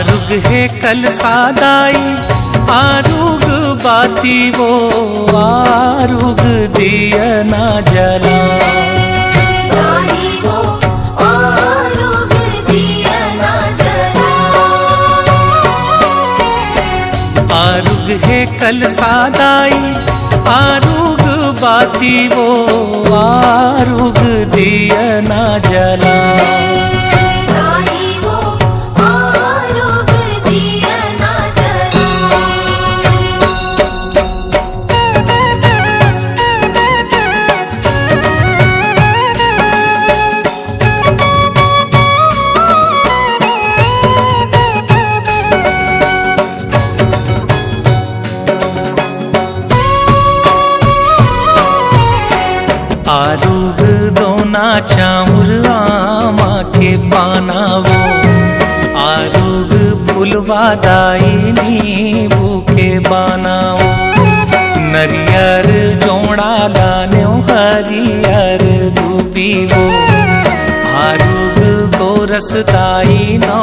आरुग है कल सादाई आरुग बाती वो आरुग दिया ना जला आरुग है कल सादाई आरुग बाती वो आरुग दिया ना जला आरुग दोना चामुर आमा के बनावो आरुग फुलवा दाई नींबू के बनावो नरियर जोड़ा लान्यो हरियर दूबीवो आरुग गोरस दाई नौ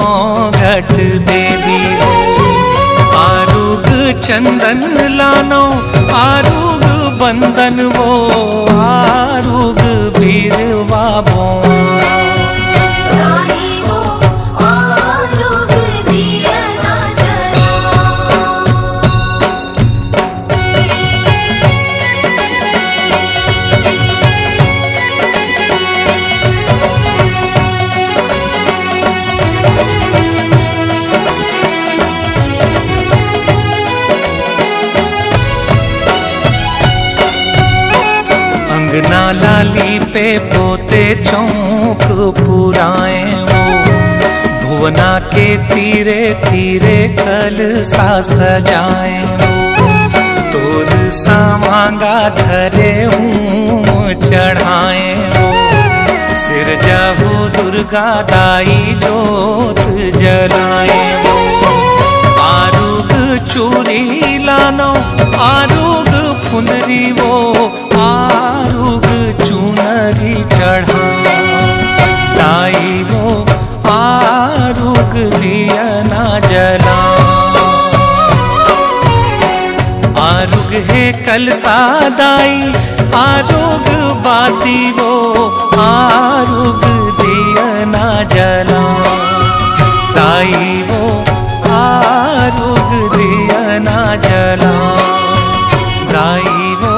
घट देवीवो आरुग चंदन लानो आरुग बंदन वो आरुग बीरवा बो अंगना लाली पे पोते चौक पुराए वो भुवना के तीरे तीरे कल सा सजाए वो तोर सामांगा धरे हूँ चढ़ाए वो सिर जाहू दुर्गा दाई जोत जलाए वो आरुग चूरी लानो आरुग फुंदरी वो आरुग चुनरी चढ़ा दाई वो आरुग दिया ना जला आरुग है कल सादाई आरुग बाती वो आरुग दिया ना जला दाई वो आरुग दिया ना जला दाई वो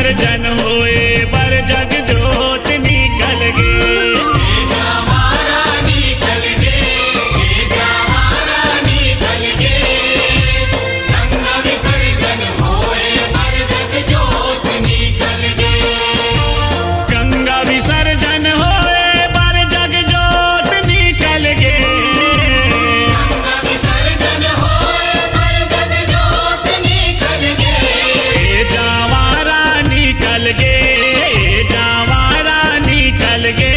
विसर्जन होए बर जग जोत निकल गे। जावारा निकल गे, जावारा निकल गे, गंगा विसर्जन होए बर जग जोत निकल गे। गंगा विसर्जन होए बर जग जोत निकल गे। गंगा विसर्जन होए बर जग जोत निकल गे। जावारा निकल गे, जावारा निकल गे,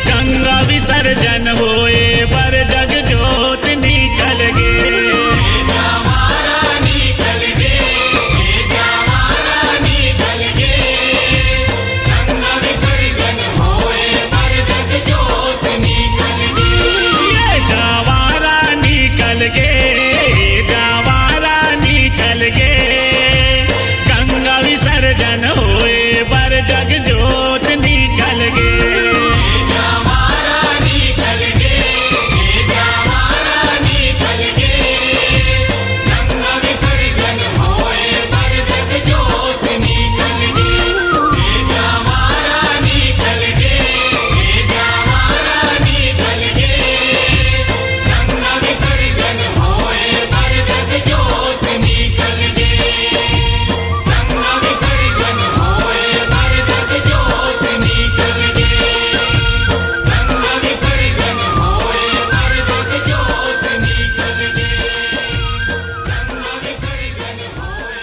गंगा विसर्जन होए बर जग जोत निकल गे। जावारा निकल गे, जावारा निकल गे, गंगा विसर्जन होए बर जग जोत निकल गे। जावारा निकल गे, जावारा निकल गे, गंगा विसर्जन होए बर जग जोत निकल गे। जावारा निकल गे, जावारा निकल गे, गंगा विसर्जन होए बर जग जोत निकल गे। जावारा निकल गे, जावारा निकल गे, गंगा विसर्जन होए बर जग जोत निकल गे। गंगा विसर्जन होए बर जग जोत निकल गे। गंगा विसर्जन होए बर जग जोत निकल गे। गंगा विसर्जन होए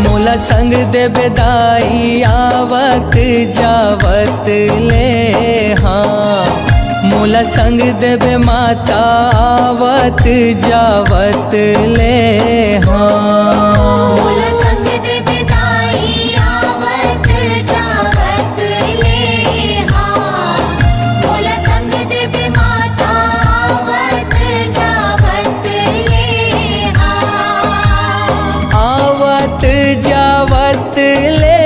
मोला संग दे बेदाई आवत जावत ले हाँ। मोला संग देवे माता आवत जावत ले हाँ। मोला संग दे बिदाई आवत जावत ले हाँ। मोला संग दे माता आवत जावत ले हाँ। आवत जावत ले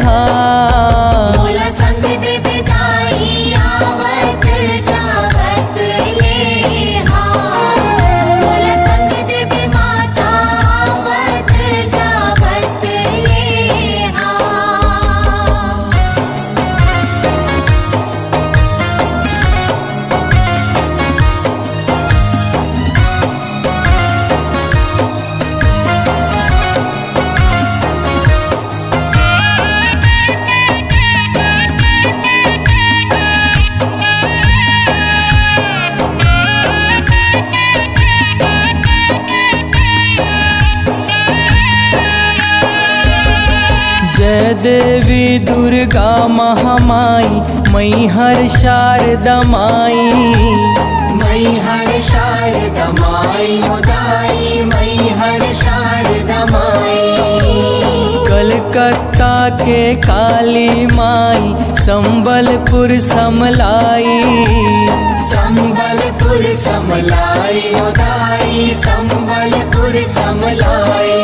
हाँ। मोला संग दे बिदाई आवत जावत ले हाँ। मोला संग दे माता आवत जावत ले हाँ। जय देवी दुर्गा महामाई मैहर शारदा माई। मैहर शारदा माई उदाई मैहर शारदा माई। कलकत्ता के काली माई संबलपुर समलाई। संबलपुर समलाई उदाई संबलपुर समलाई।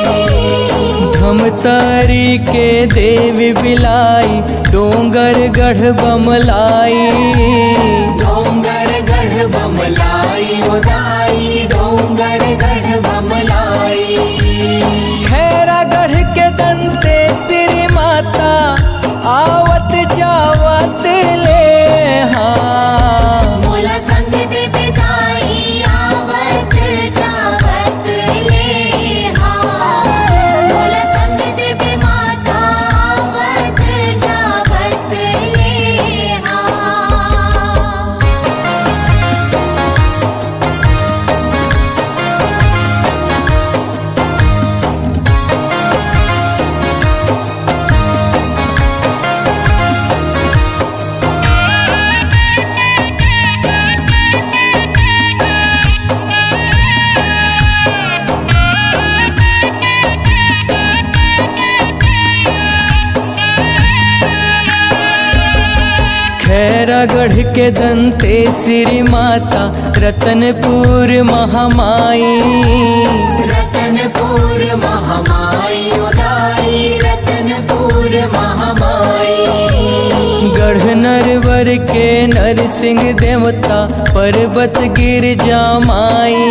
धमतरी के देवी बिलाई डोंगर गढ़ बमलाई। डोंगर गढ़ बमलाई उदाई डोंगर गढ़ बमलाई। खैरागढ़ के दंते श्री माता आवत जावत ले हाँ। मोला संग दे बिदाई आवत जावत ले हाँ। मोला संग दे माता आवत जावत ले हाँ। खैरागढ़ के दंते श्री माता रतनपुर महामाई, रतनपुर महामाई उदाई रतनपुर महामाई। गढ़ नरवर के नरसिंह देवता पर्वत गिरजा माई,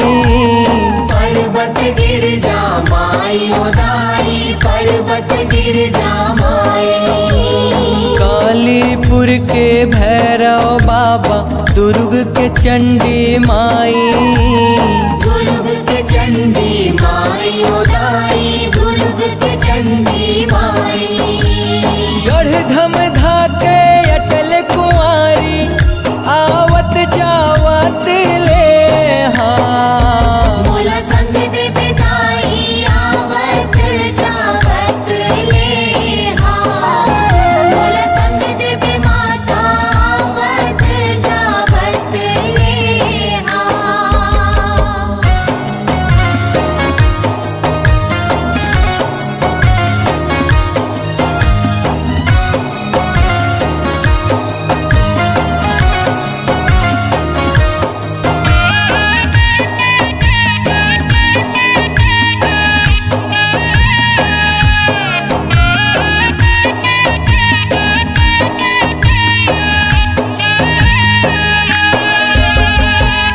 पर्वत गिरजा माई उदाई पर्वत गिरजा माई। कालीपुर के भैरव बाबा दुर्ग के चंडी माई, दुर्ग के चंडी माई उदाई दुर्ग के चंडी माई। गढ़ धमधा के अटल कुंवारी आवत जावत ले हाँ। मोला संग दे बिदाई आवत जावत ले हाँ। मोला संग दे बे माता आवत जावत ले हाँ।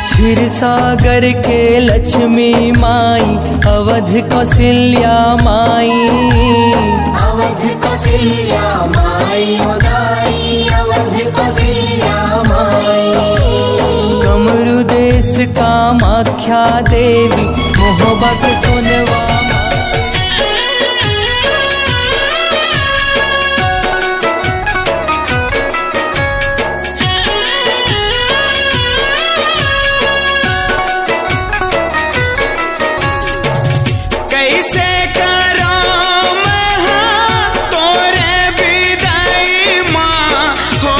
क्षीर सागर के लक्ष्मी माई अवध कौशल्या माई, अवध कौशल्या माई उदाई अवध कौशल्या माई। कमरु देश कामाख्या देवी मोहबा के सोनवा माई। कैसे करो मैं तोरे विदाई माँ हो,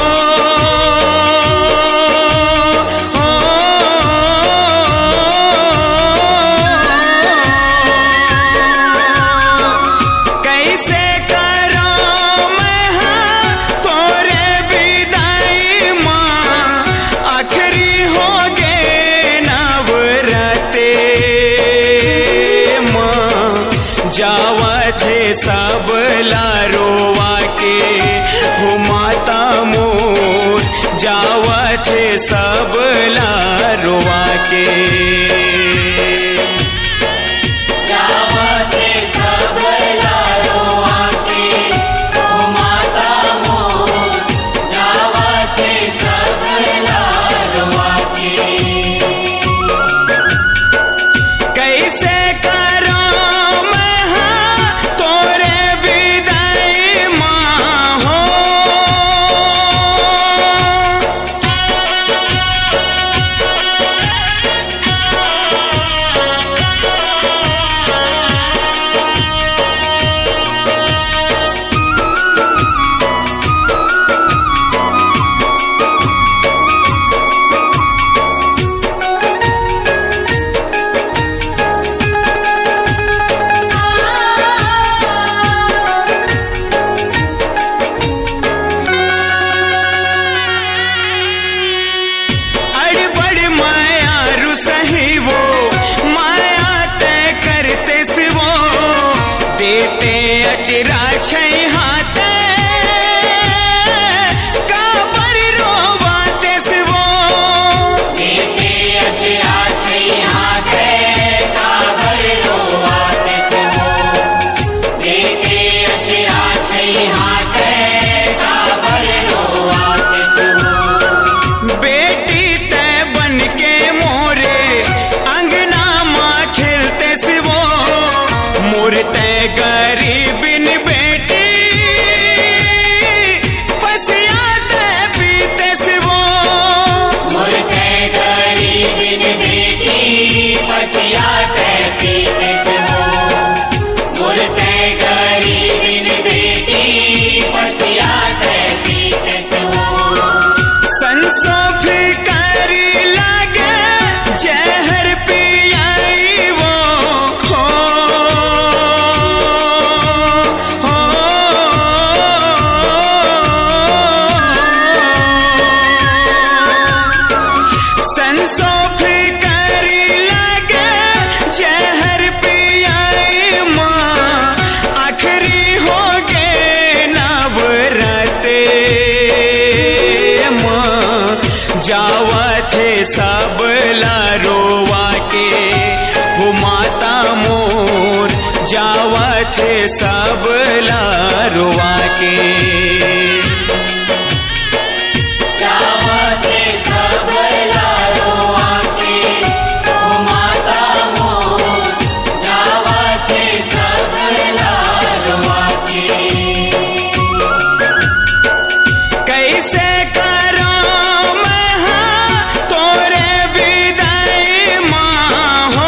कैसे करो मैं तोरे विदाई माँ। आखिरी हो गे नवरते जावत है सब लारोवा के हो माता मोर, जावत है सब लारोवा के। जावत है सब लारोवा के हो माता मोर, जावत है सब लारोवा के। कैसे करो तोरे विदाई माँ हो। देते अचरा छै हाथे काबर रोवाते सिवो, देते अचरा छै हाथे काबर रोवाते सिवो, देते अचरा छै हाथे काबर रोवाते सिवो। बेटी ते बन के मोरे अंगना माँ खेलते सिवो, मोर ते गरीबिन बेटी जावत है सब लारोवा के हो माता मोर जावत है सब लारोवा के जावत है सब लारोवा के ओ माता मोर जावत है सब लारोवा के कैसे करो मैं तोरे विदाई माँ हो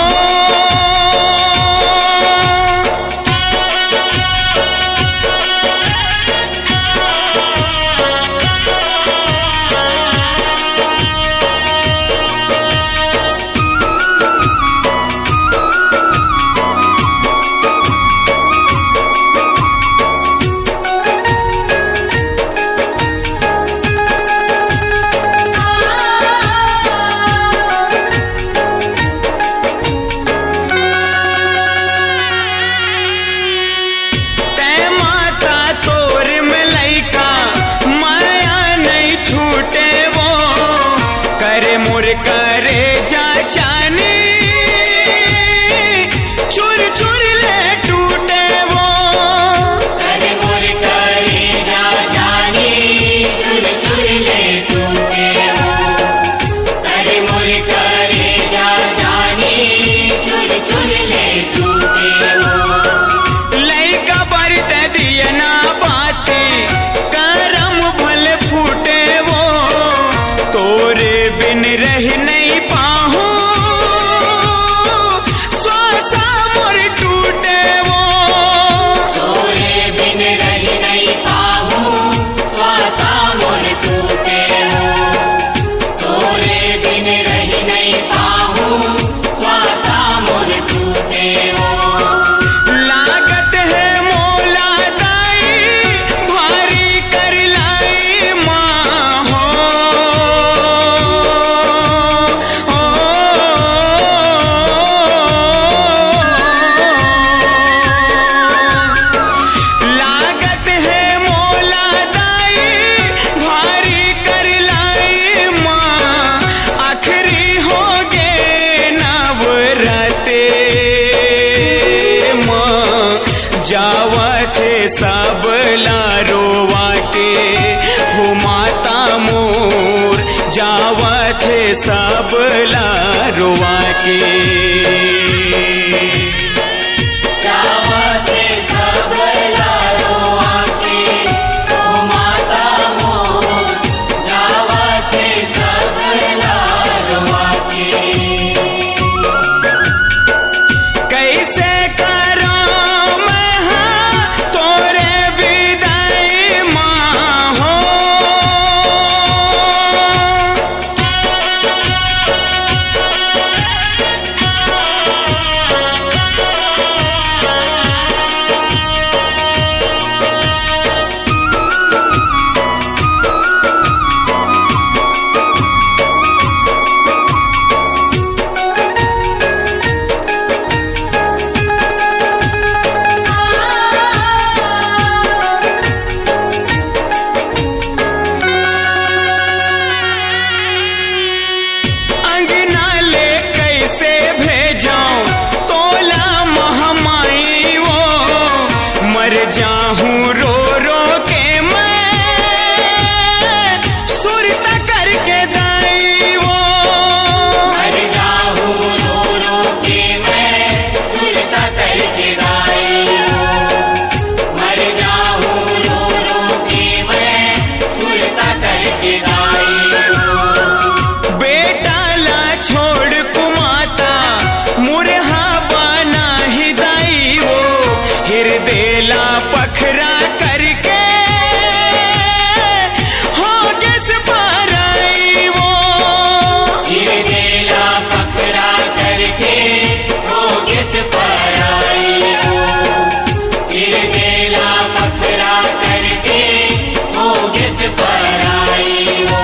करे जा चानी चुर चुर ले टूटे वो करे मोर करे जा जानी चुर चुर ले टूटे वो करे मोर करे जा जानी चुर चुर ले टूटे वो लइका बरत दिया ना बाते करम भल फूटे वो तोरे बिन रह नहीं पाहू श्वासा मोर टूटे वो तोरे बिन रह नहीं पाहू श्वासा मोर टूटे वो तोरे बिन रह नहीं पाहू श्वासा मोर टूटे वो लागत है मोला दाई भारी कर लाई माँ हो लागत है मोला दाई भारी कर लाई माँ आखिरी हो गे नवराते माँ जावत है सब लारोवा के हो माता मोर जावत है सब लारोवा के जावत है सब लारोवा के ओ माता मोर जावत है सब लारोवा के कैसे करो मैं तोरे विदाई माँ हो अंगना ले कैसे भेजाऊं तोला महमाई वो मर जाहूं रो रो के मैं सुरता करके दाई वो मर जाहूं रो रो के मैं सुरता करके गाई हो मर जाहूं रो रो के मैं सुरता करके गाई हो बेटा ला छोड़ कुमाता मुरहा बना ही दाई वो हृदय ला पखरा करके हो गस पाराई वो गिरदेला पकड़ा करके हो किस पर आई हो गिरदेला पकड़ा करके हो किस पर आई हो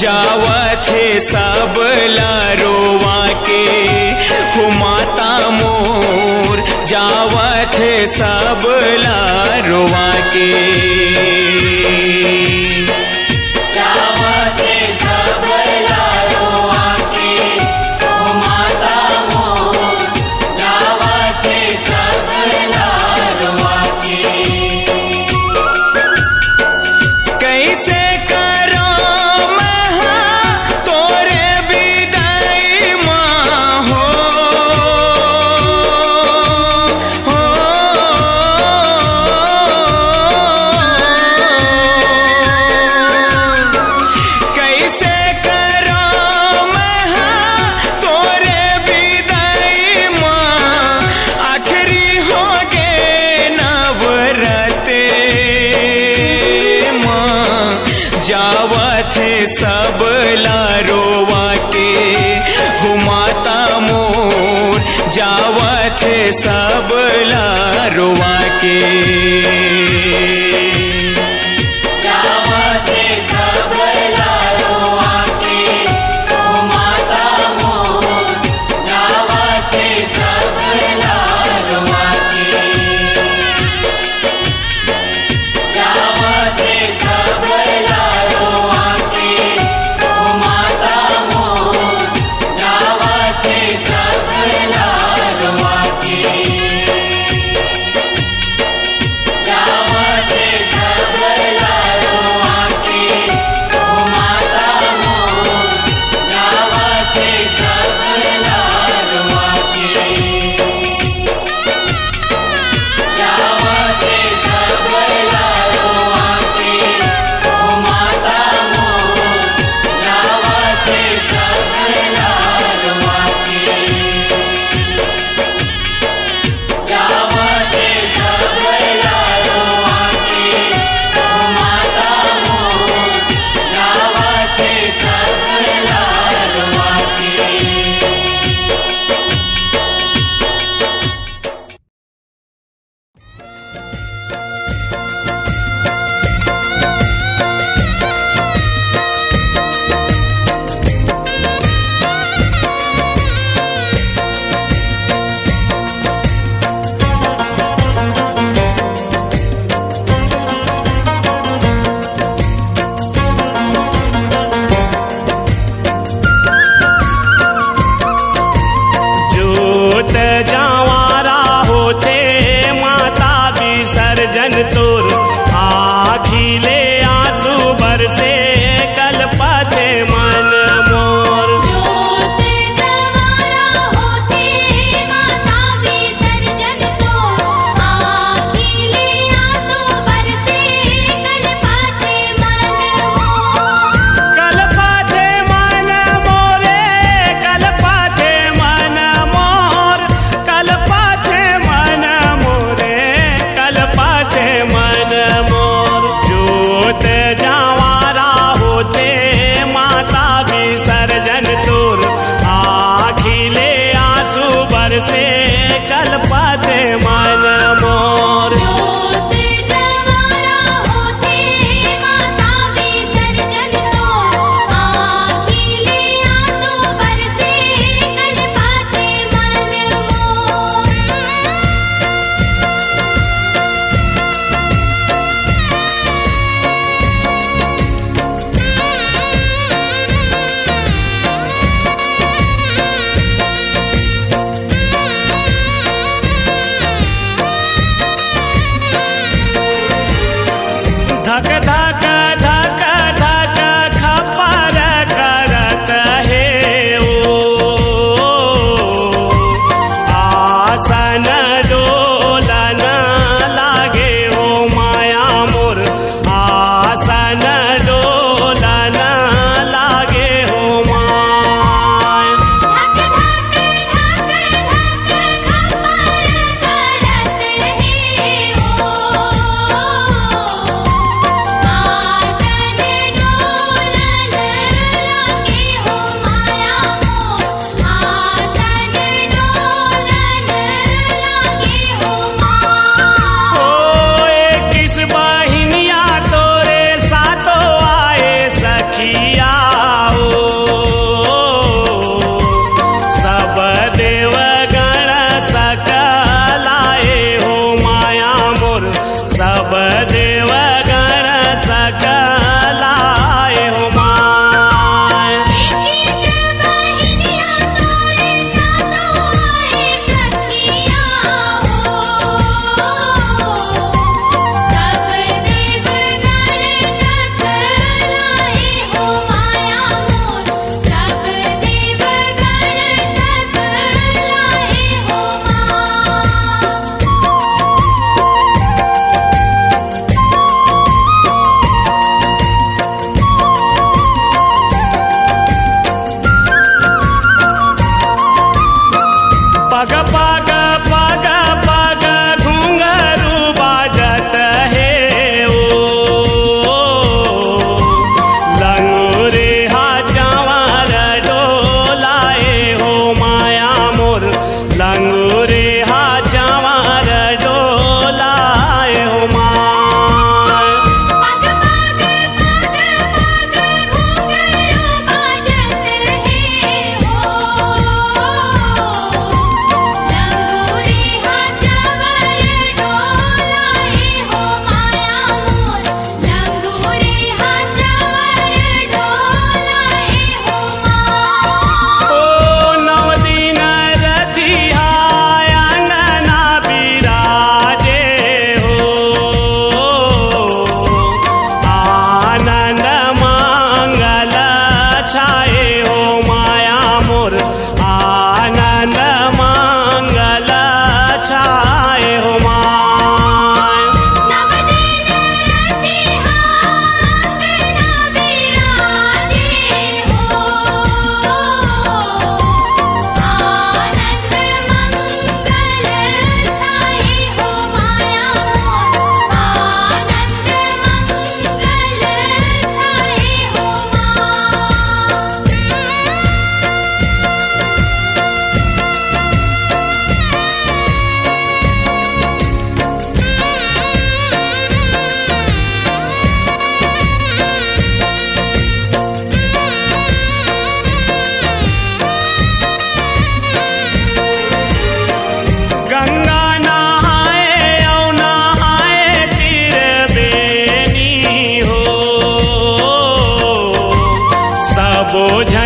जावत है सब लारोवा के हो माता मोर जावत है सब लारोवा के जावत सब लारोवा के ओ माता मोर जावत सब लारोवा के कैसे करो महा तोरे विदाई माँ हो कैसे करो महा तोरे विदाई माँ आखिरी हो गे नवरते जावत है सब लारोवा के हो माता मोर जावत है सब लारोवा के जावत सब लारोवा के ओ माता मोर जावत सब लारोवा के जावत सब लारोवा के ओ माता मोर जावत सब लारोवा के जावत सब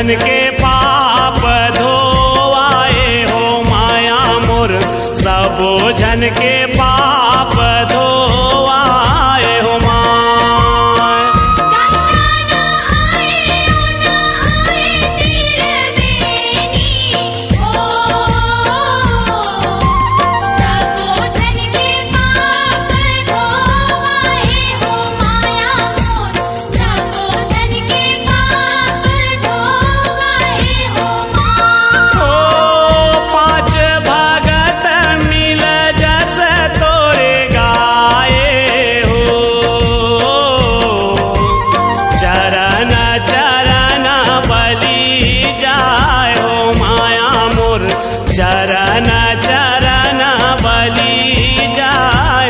जन के पाप धोवाए हो माया मोर, सबो जन के पाप धोवाए हो माँ। चरण चरण बलि जाय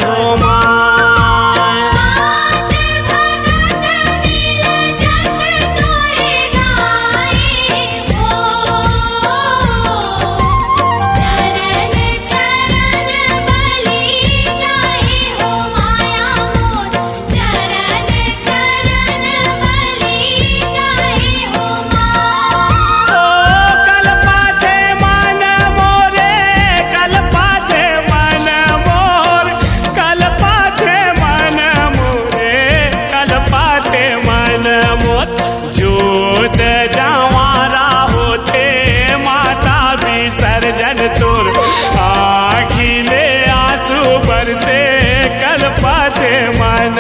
हो माँ। जोत जवारा होते माता विसर्जन तोर, आँखिले आंसू बरसे कलपते मन